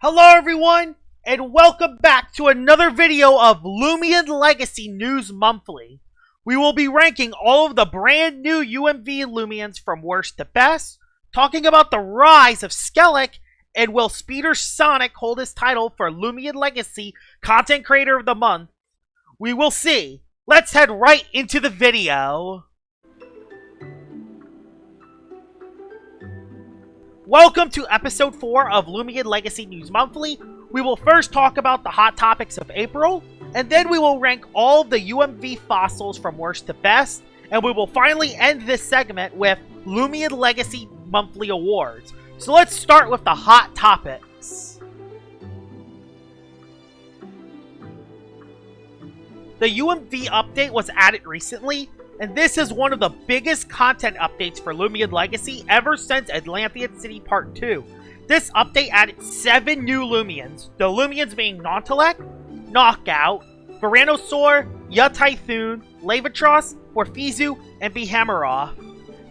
Hello everyone, and welcome back to another video of Loomian Legacy News Monthly. We will be ranking all of the brand new UMV Loomians from worst to best, talking about the rise of Skelic, and will Speeder Sonic hold his title for Loomian Legacy Content Creator of the Month? We will see. Let's head right into the video. Welcome to episode 4 of Loomian Legacy News Monthly. We will first talk about the hot topics of April, and then we will rank all of the UMV fossils from worst to best, and we will finally end this segment with Loomian Legacy Monthly Awards. So let's start with the hot topics. The UMV update was added recently, and this is one of the biggest content updates for Loomian Legacy ever since Atlantean City Part 2. This update added 7 new Loomians, the Loomians being Nautilus, Knockout, Varanosaur, Typhoon, Lavatros, Morphizu, and Behemoth.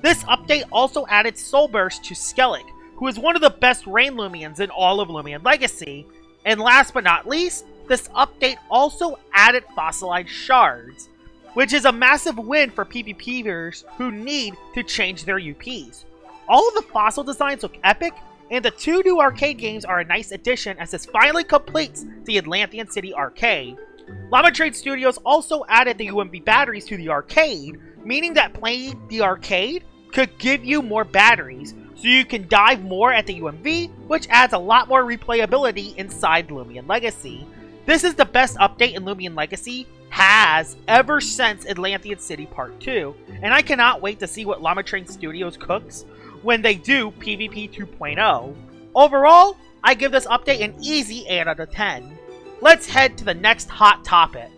This update also added Soul Burst to Skelic, who is one of the best Rain Loomians in all of Loomian Legacy. And last but not least, this update also added Fossilized Shards, which is a massive win for PvPers who need to change their UPs. All of the fossil designs look epic, and the 2 new arcade games are a nice addition as this finally completes the Atlantean City arcade. Llama Trade Studios also added the UMV batteries to the arcade, meaning that playing the arcade could give you more batteries, so you can dive more at the UMV, which adds a lot more replayability inside Loomian Legacy. This is the best update in Loomian Legacy has ever since Atlantean City Part 2, and I cannot wait to see what Llama Train Studios cooks when they do PvP 2.0. Overall, I give this update an easy 8 out of 10. Let's head to the next hot topic.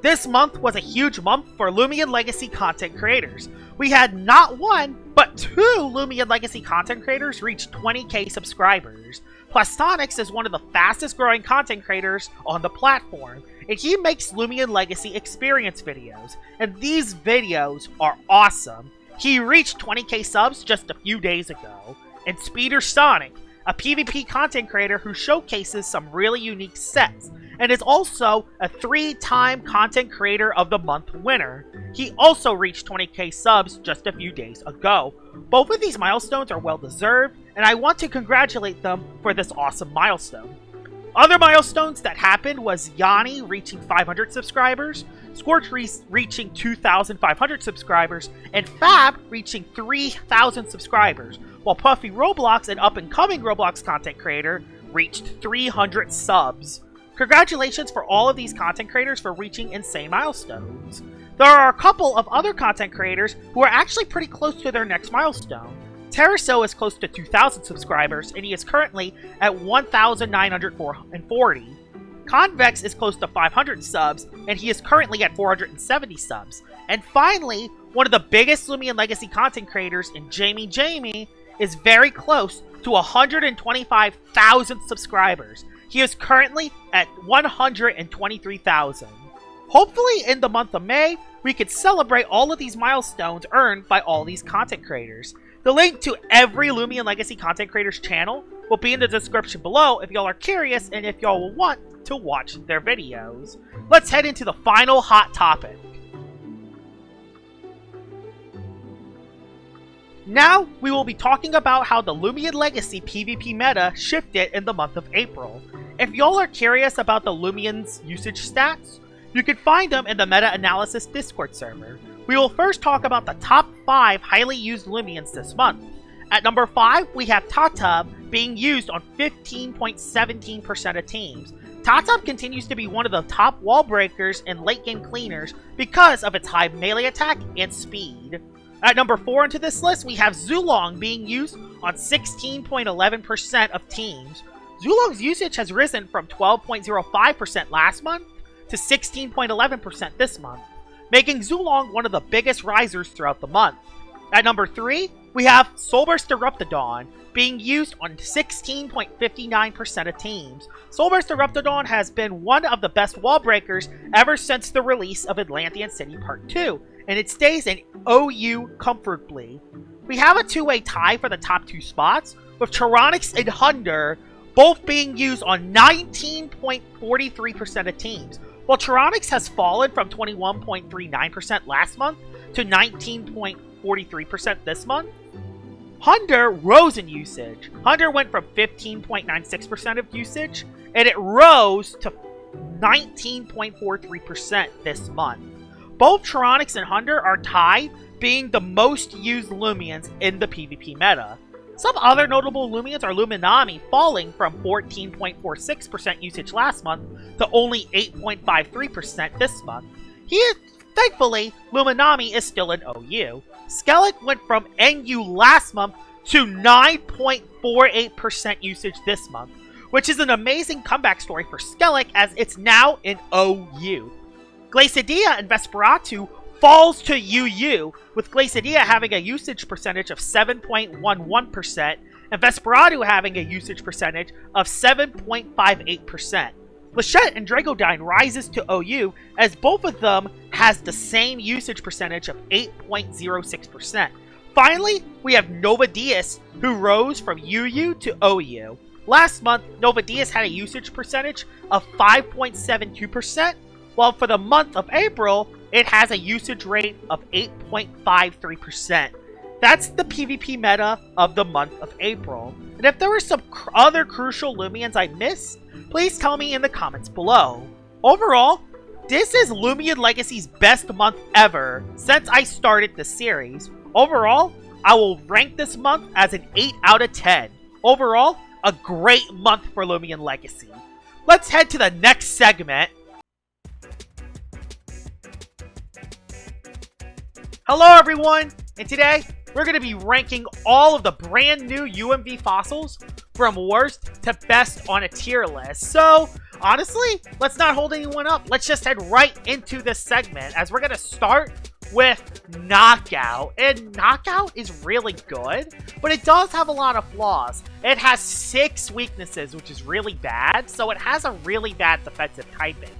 This month was a huge month for Loomian Legacy content creators. We had not 1, but 2 Loomian Legacy content creators reach 20k subscribers. Plastonics is one of the fastest growing content creators on the platform, and he makes Loomian Legacy experience videos, and these videos are awesome. He reached 20k subs just a few days ago. And Speeder Sonic, a PvP content creator who showcases some really unique sets, and is also a 3-time Content Creator of the Month winner. He also reached 20k subs just a few days ago. Both of these milestones are well deserved, and I want to congratulate them for this awesome milestone. Other milestones that happened was Yanni reaching 500 subscribers, Scorch reaching 2,500 subscribers, and Fab reaching 3,000 subscribers, while Puffy Roblox, an up-and-coming Roblox content creator, reached 300 subs. Congratulations for all of these content creators for reaching insane milestones. There are a couple of other content creators who are actually pretty close to their next milestone. Terraso is close to 2,000 subscribers, and he is currently at 1,940. Convex is close to 500 subs, and he is currently at 470 subs. And finally, one of the biggest Loomian Legacy content creators in Jamie is very close to 125,000 subscribers. He is currently at 123,000. Hopefully in the month of May, we could celebrate all of these milestones earned by all these content creators. The link to every Loomian Legacy content creator's channel will be in the description below if y'all are curious and if y'all will want to watch their videos. Let's head into the final hot topic. Now, we will be talking about how the Loomian Legacy PvP meta shifted in the month of April. If y'all are curious about the Loomian's usage stats, you can find them in the Meta Analysis Discord server. We will first talk about the top 5 highly used Loomians this month. At number 5, we have Tatub being used on 15.17% of teams. Tatub continues to be one of the top wall breakers and late game cleaners because of its high melee attack and speed. At number 4 into this list, we have Zulong being used on 16.11% of teams. Zulong's usage has risen from 12.05% last month to 16.11% this month, making Zulong one of the biggest risers throughout the month. At number 3, we have Soulburst Eruptodon being used on 16.59% of teams. Soulburst Eruptodon has been one of the best wall breakers ever since the release of Atlantean City Part 2, and it stays in OU comfortably. we have a two-way tie for the top 2 spots, with Tyranix and Hunder both being used on 19.43% of teams, while Tyranix has fallen from 21.39% last month to 19.43% this month. Hunder rose in usage. Hunder went from 15.96% of usage, and it rose to 19.43% this month. Both Tyranix and Hunder are tied, being the most used Loomians in the PvP meta. Some other notable Loomians are Luminami, falling from 14.46% usage last month to only 8.53% this month. Thankfully, Luminami is still in OU. Skelic went from NU last month to 9.48% usage this month, which is an amazing comeback story for Skelic as it's now in OU. Glacidia and Vesperatu falls to UU, with Glacidia having a usage percentage of 7.11% and Vesperatu having a usage percentage of 7.58%. Lachette and Dragodyne rises to OU as both of them has the same usage percentage of 8.06%. Finally, we have Nova Diaz, who rose from UU to OU. Last month, Nova Diaz had a usage percentage of 5.72%, while for the month of April, it has a usage rate of 8.53%. That's the PvP meta of the month of April. And if there were some other crucial Loomians I missed, please tell me in the comments below. Overall, this is Loomian Legacy's best month ever since I started the series. Overall, I will rank this month as an 8 out of 10. Overall, a great month for Loomian Legacy. Let's head to the next segment. Hello everyone, and today we're going to be ranking all of the brand new UMV fossils from worst to best on a tier list. So, honestly, let's not hold anyone up. Let's just head right into this segment as we're going to start with Knockout. And Knockout is really good, but it does have a lot of flaws. It has 6 weaknesses, which is really bad, so it has a really bad defensive typing.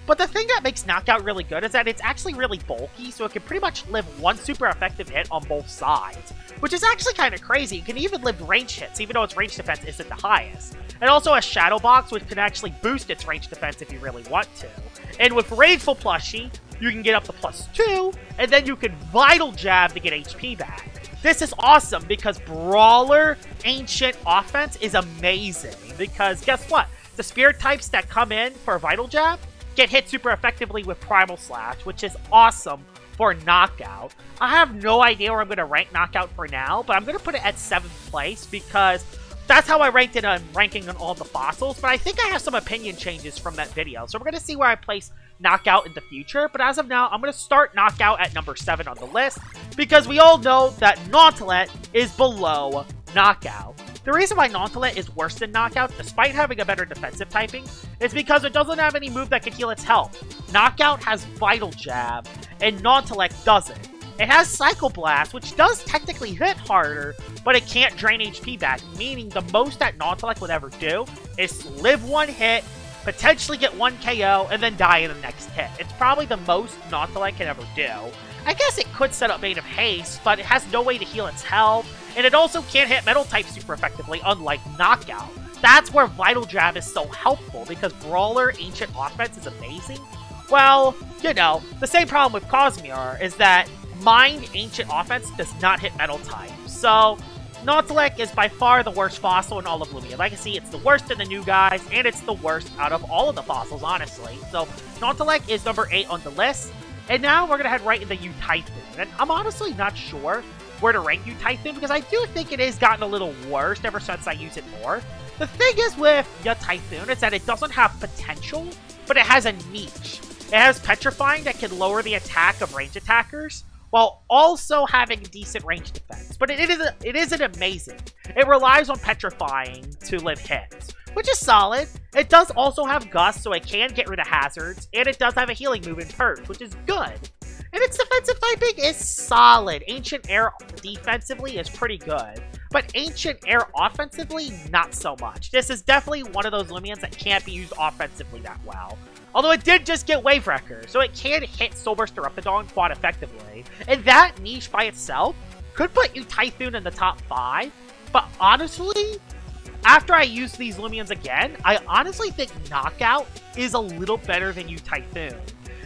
But the thing that makes Knockout really good is that it's actually really bulky, so it can pretty much live one super effective hit on both sides, which is actually kind of crazy. It can even live range hits, even though its range defense isn't the highest. It also has Shadow Box, which can actually boost its range defense if you really want to. And with Rageful Plushie, you can get up to +2, and then you can Vital Jab to get HP back. This is awesome because Brawler Ancient offense is amazing, because guess what? The Spirit types that come in for Vital Jab get hit super effectively with Primal Slash, which is awesome for Knockout. I have no idea where I'm going to rank Knockout for now, but I'm going to put it at 7th place because that's how I ranked it on ranking on all the fossils, but I think I have some opinion changes from that video, so we're going to see where I place Knockout in the future. But as of now, I'm going to start Knockout at number 7 on the list because we all know that Nautilus is below Knockout. The reason why Nautilus is worse than Knockout, despite having a better defensive typing, is because it doesn't have any move that can heal its health. Knockout has Vital Jab, and Nautilus doesn't. It has Psycho Blast, which does technically hit harder, but it can't drain HP back, meaning the most that Nautilus would ever do is live one hit, potentially get 1 KO, and then die in the next hit. It's probably the most Nautilus can ever do. I guess it could set up Bane of Haste, but it has no way to heal its health, and it also can't hit metal types super effectively, unlike Knockout. That's where Vital Jab is so helpful, because Brawler Ancient offense is amazing. Well, you know, the same problem with Cosmere is that Mind Ancient offense does not hit metal types. So, Nautilus is by far the worst fossil in all of Loomian Legacy. It's the worst in the new guys, and it's the worst out of all of the fossils, honestly. So, Nautilus is number 8 on the list. And now we're going to head right into U-Typhoon. And I'm honestly not sure where to rank U-Typhoon because I do think it has gotten a little worse ever since I use it more. The thing is with U-Typhoon is that it doesn't have potential, but it has a niche. It has Petrifying that can lower the attack of range attackers, while also having decent range defense. But it isn't amazing. It relies on Petrifying to live hits, which is solid. It does also have Gust, so it can get rid of hazards, and it does have a healing move in Purge, which is good. And its defensive typing is solid. Ancient Air defensively is pretty good, but Ancient Air offensively, not so much. This is definitely one of those Loomians that can't be used offensively that well. Although it did just get Wave Wrecker, so it can hit Soul Burst Eruptodon quite effectively. And that niche by itself Could put you Typhoon in the top 5, but honestly, after I use these Loomians again, I honestly think Knockout is a little better than you Typhoon.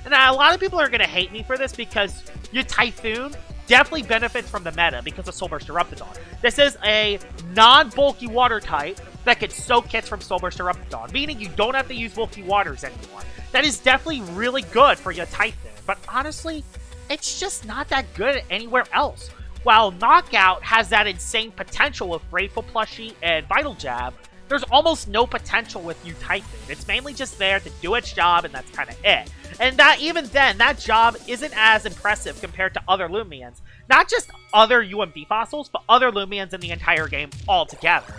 And a lot of people are going to hate me for this because you Typhoon definitely benefits from the meta because of Soul Burst Eruptodon. This is a non-bulky water type that can soak hits from Soul Burst Eruptodon, meaning you don't have to use bulky waters anymore. That is definitely really good for your Typhoon, but honestly, it's just not that good anywhere else. While Knockout has that insane potential with Grateful Plushie and Vital Jab, there's almost no potential with you Typhoon. It's mainly just there to do its job, and that's kind of it. And that even then, that job isn't as impressive compared to other Loomians. Not just other UMD fossils, but other Loomians in the entire game altogether.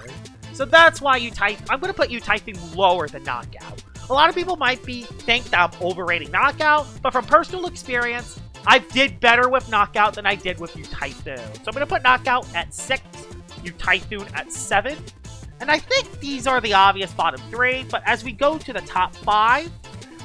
So that's why I'm going to put you Typhoon lower than Knockout. A lot of people might think that I'm overrating Knockout, but from personal experience, I did better with Knockout than I did with you Typhoon. So I'm going to put Knockout at 6, you Typhoon at 7. And I think these are the obvious bottom 3, but as we go to the top 5,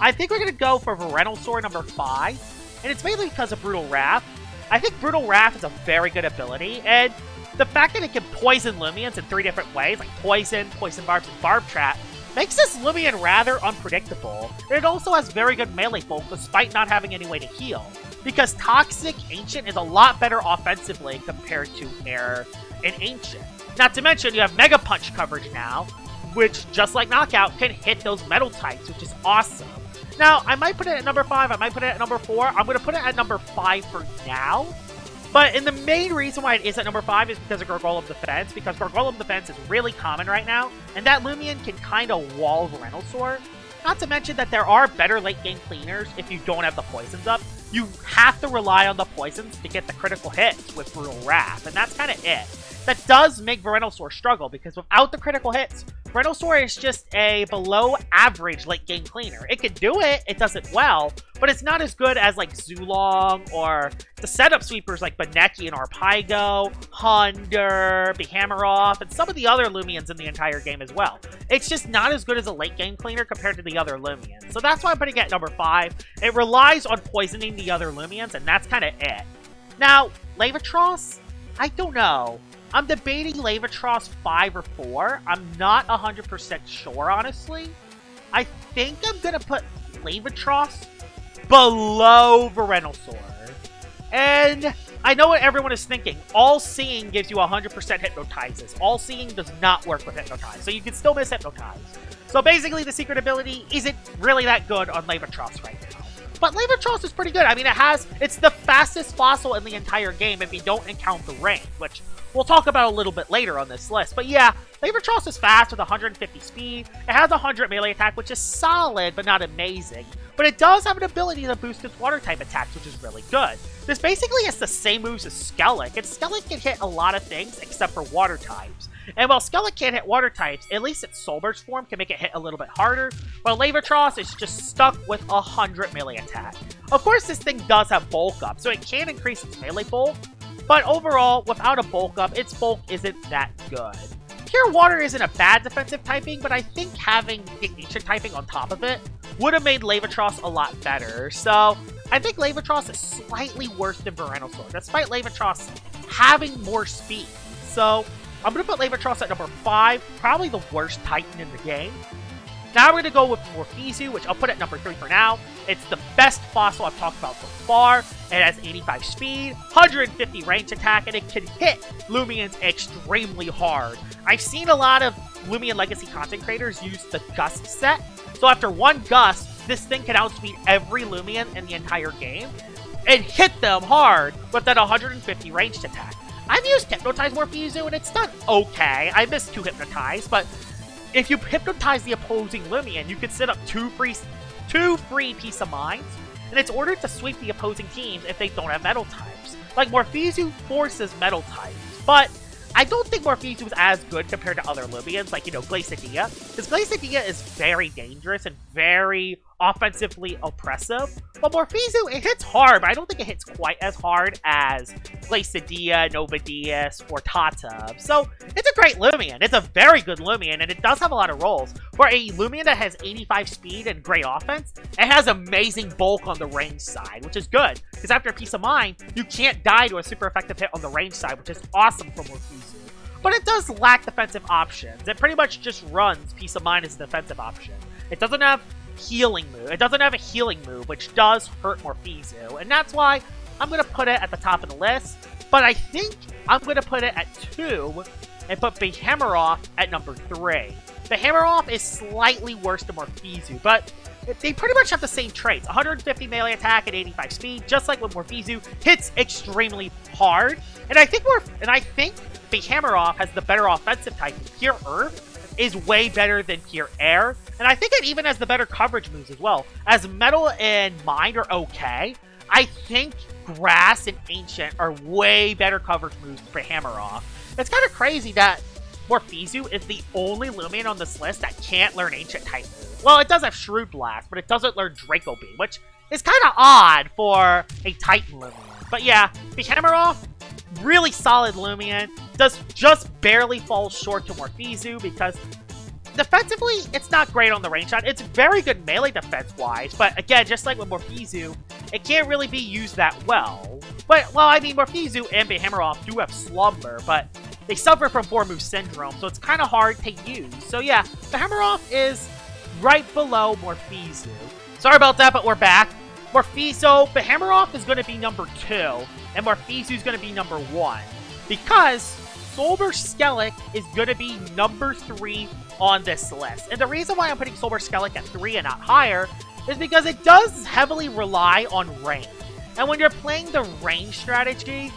I think we're going to go for Venusaur number 5, and it's mainly because of Brutal Wrath. I think Brutal Wrath is a very good ability, and the fact that it can poison Loomians in 3 different ways, like Poison, Poison Barbs, and Barb Trap, makes this Loomian rather unpredictable. And it also has very good melee bulk despite not having any way to heal, because Toxic Ancient is a lot better offensively compared to Air and Ancient. Not to mention, you have Mega Punch coverage now, which, just like Knockout, can hit those metal types, which is awesome. Now, I might put it at number 5, I might put it at number 4. I'm going to put it at number 5 for now. But the main reason why it is at number 5 is because of Gargolem Defense, because Gargolem Defense is really common right now, and that Loomian can kind of wall Venusaur. Not to mention that there are better late-game cleaners if you don't have the poisons up. You have to rely on the poisons to get the critical hits with Brutal Wrath, and that's kind of it. That does make Venusaur struggle, because without the critical hits, Venusaur is just a below-average late-game cleaner. It can do it, it does it well, but it's not as good as, like, Zulong, or the setup sweepers like Baneki and Arpaigo, Hunder, Behammeroth, and some of the other Loomians in the entire game as well. It's just not as good as a late-game cleaner compared to the other Loomians. So that's why I'm putting it at number 5. It relies on poisoning the other Loomians, and that's kind of it. Now, Levatros? I don't know. I'm debating Levatros 5 or 4. I'm not 100% sure, honestly. I think I'm going to put Levatros below Venusaur. And I know what everyone is thinking. All-Seeing gives you 100% Hypnotizes. All-Seeing does not work with Hypnotize, so you can still miss Hypnotize. So basically, the secret ability isn't really that good on Levatros right now. But Levatros is pretty good. I mean, it's the fastest fossil in the entire game if you don't encounter rain, which we'll talk about a little bit later on this list. But yeah, Levatros is fast with 150 speed. It has 100 melee attack, which is solid, but not amazing. But it does have an ability to boost its water-type attacks, which is really good. This basically has the same moves as Skelic, and Skelic can hit a lot of things except for water types. And while Skelic can't hit water types, at least its Soul Burst form can make it hit a little bit harder, while Levatros is just stuck with 100 melee attack. Of course, this thing does have bulk up, so it can increase its melee bulk, but overall, without a bulk up, its bulk isn't that good. Pure Water isn't a bad defensive typing, but I think having the Ancient typing on top of it would have made Levatros a lot better. So I think Levatros is slightly worse than Venusaur, despite Levatros having more speed. So I'm going to put Levatros at number 5, probably the worst Titan in the game. Now we're going to go with Morpheus, which I'll put at number 3 for now. It's the best fossil I've talked about so far. It has 85 speed, 150 range attack, and it can hit Loomians extremely hard. I've seen a lot of Loomian Legacy content creators use the Gust set. So after one Gust, this thing can outspeed every Loomian in the entire game and hit them hard with that 150 ranged attack. I've used Hypnotize Morpheus, and it's done okay. I missed 2 Hypnotize, but if you hypnotize the opposing Loomian, you can set up 2 free Peace of Minds, and it's ordered to sweep the opposing teams if they don't have metal types. Like, Morpheus forces metal types, but I don't think Morpheus was as good compared to other Loomians, like, Glacidia, because Glacidia is very dangerous and very offensively oppressive. But Morpheus, it hits hard, but I don't think it hits quite as hard as Glacidia, Novadius, or Tata. So it's a great Loomian. It's a very good Loomian, and it does have a lot of rolls. For a Loomian that has 85 speed and great offense, it has amazing bulk on the range side, which is good. Because after Peace of Mind, you can't die to a super effective hit on the range side, which is awesome for Morpheus. But it does lack defensive options. It pretty much just runs Peace of Mind as a defensive option. It doesn't have healing move. It doesn't have a healing move, which does hurt Morpheus. And that's why I'm going to put it at the top of the list. But I think I'm going to put it at 2 and put Behemoth at number 3. Behemoth is slightly worse than Morpheus, but they pretty much have the same traits. 150 melee attack and 85 speed, just like when Morpheus hits extremely hard. And I think Behemoth has the better offensive type. Pure Earth is way better than Pure Air. And I think it even has the better coverage moves as well. As Metal and Mind are okay, I think Grass and Ancient are way better coverage moves for Behemoth. It's kind of crazy that Morpheus is the only Loomian on this list that can't learn Ancient type moves. Well, it does have Shrewd Blast, but it doesn't learn Draco Beam, which is kind of odd for a Titan Loomian. But yeah, Behemoth, really solid Loomian. Does just barely fall short to Morpheus because defensively, it's not great on the range shot. It's very good melee defense-wise, but again, just like with Morpheus, it can't really be used that well. But, well, I mean, Morpheus and Behemoth do have Slumber, but they suffer from 4-move syndrome, so it's kind of hard to use. So yeah, Behemoth is right below Morpheus. Sorry about that, but we're back. Behemoth is going to be number 2, and Morpheus is going to be number 1, because Soulburst Skelic is going to be number 3 on this list. And the reason why I'm putting Soulburst Skelic at 3 and not higher is because it does heavily rely on range. And when you're playing the range strategy,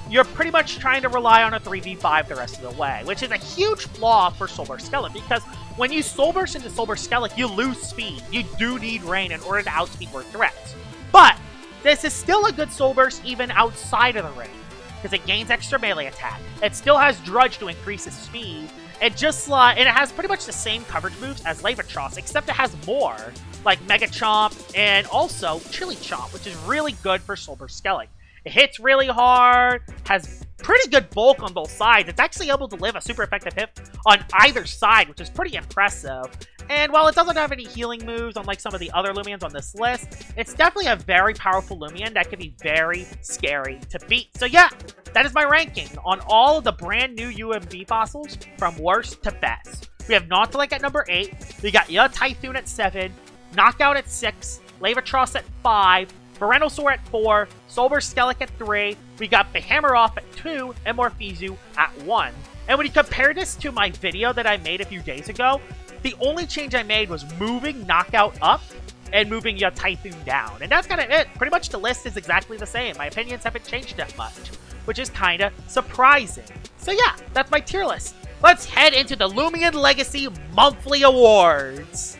you're pretty much trying to rely on a 3v5 the rest of the way, which is a huge flaw for Soulburst Skelic, because when you Soulburst into Soulburst Skelic, you lose speed. You do need range in order to outspeed more threats. But this is still a good Soulburst even outside of the range, because it gains extra melee attack. It still has Drudge to increase its speed, and and it has pretty much the same coverage moves as Levatros, except it has more, like Mega Chomp and also Chili Chomp, which is really good for Soulburst Skelic. It hits really hard, has pretty good bulk on both sides. It's actually able to live a super effective hit on either side, which is pretty impressive. And while it doesn't have any healing moves, unlike some of the other Loomians on this list, it's definitely a very powerful Loomian that can be very scary to beat. So yeah, that is my ranking on all of the brand new UMB fossils from worst to best. We have Nautilus at number 8, we got Typhoon at 7, Knockout at 6, Levatros at 5, Venusaur at 4, Soulburst Skelic at 3, we got Behemoth at 2, and Morpheus at 1. And when you compare this to my video that I made a few days ago, the only change I made was moving Knockout up and moving Typhoon down. And that's kind of it. Pretty much the list is exactly the same. My opinions haven't changed that much, which is kind of surprising. So yeah, that's my tier list. Let's head into the Loomian Legacy Monthly Awards.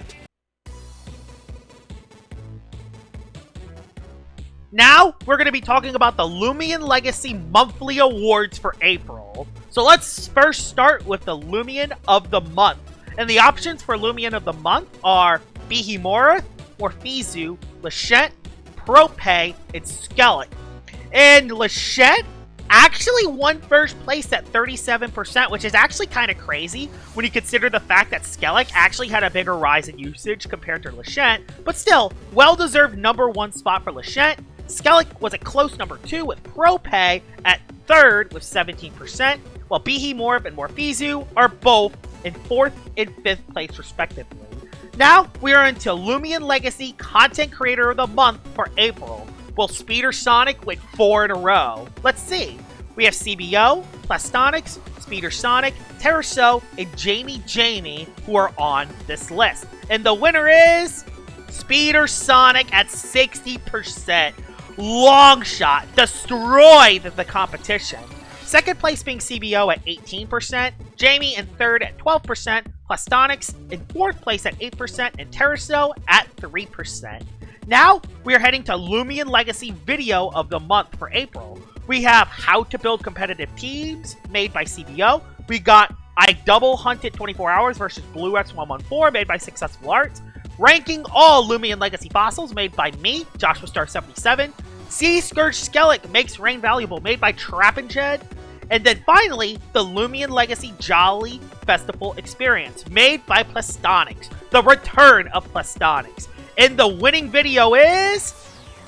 Now, we're going to be talking about the Loomian Legacy Monthly Awards for April. So let's first start with the Loomian of the Month. And the options for Loomian of the Month are Behemoth, Morpheus, Lachette, Prope, and Skelic. And Lachette actually won first place at 37%, which is actually kind of crazy when you consider the fact that Skelic actually had a bigger rise in usage compared to Lachette. But still, well-deserved number 1 spot for Lachette. Skelic was a close number 2 with Prope at 3rd with 17%, while Behemoth and Morpheus are both in 4th and 5th place respectively. Now, we are into Loomian Legacy Content Creator of the Month for April. Will Speeder Sonic win 4 in a row? Let's see. We have CBO, Plastonics, Speeder Sonic, Terraso, and Jamie who are on this list. And the winner is Speeder Sonic at 60%. Long shot. Destroyed the competition. Second place being CBO at 18%, Jamie in 3rd at 12%, Plastonics in 4th place at 8%, and Terraso at 3%. Now, we are heading to Loomian Legacy Video of the Month for April. We have How to Build Competitive Teams, made by CBO. We got I Double Hunted 24 Hours versus Blue X114, made by Successful Arts. ranking all Loomian Legacy fossils made by me, Joshua Star 77. Sea Scourge Skelic makes rain valuable, made by Trappinched. And then finally, the Loomian Legacy Jolly Festival Experience, made by Plastonics. The return of Plastonics. And the winning video is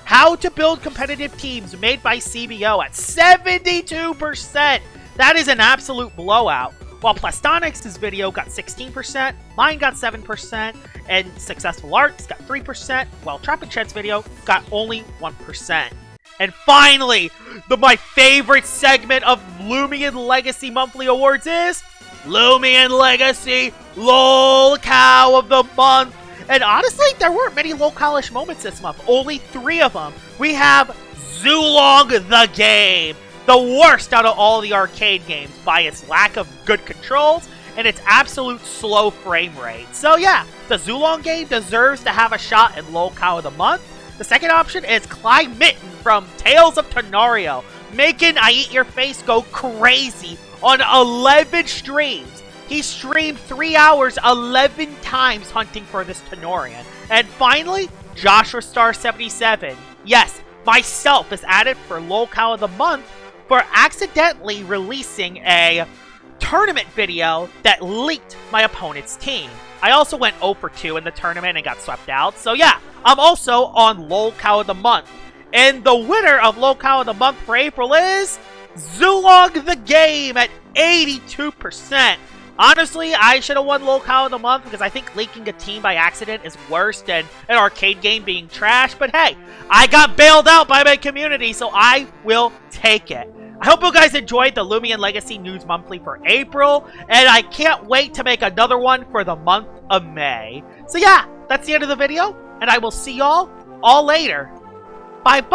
How to Build Competitive Teams, made by CBO at 72%. That is an absolute blowout. While Plastonics' video got 16%, mine got 7%, and Successful Arts got 3%, while Trappinchet's video got only 1%. And finally, my favorite segment of Loomian Legacy Monthly Awards is Loomian Legacy LOLCOW of the Month. And honestly, there weren't many localish moments this month. Only 3 of them. We have Zulong the Game, the worst out of all the arcade games by its lack of good controls and its absolute slow frame rate. So yeah, the Zulong Game deserves to have a shot in LOLCOW of the Month. The second option is Clyde Mitten from Tales of Tenario, making I Eat Your Face go crazy on 11 streams. He streamed 3 hours 11 times hunting for this Tenorian. And finally, Joshua Star 77. Yes, myself is added for LOLCOW of the Month for accidentally releasing a tournament video that leaked my opponent's team. I also went 0 for 2 in the tournament and got swept out. So yeah, I'm also on LOLCOW of the Month. And the winner of LOLCOW of the Month for April is Zulong the Game at 82%. Honestly, I should have won LOLCOW of the Month because I think leaking a team by accident is worse than an arcade game being trash. But hey, I got bailed out by my community, so I will take it. I hope you guys enjoyed the Loomian Legacy News Monthly for April, and I can't wait to make another one for the month of May. So yeah, that's the end of the video, and I will see y'all all later. Bye-bye!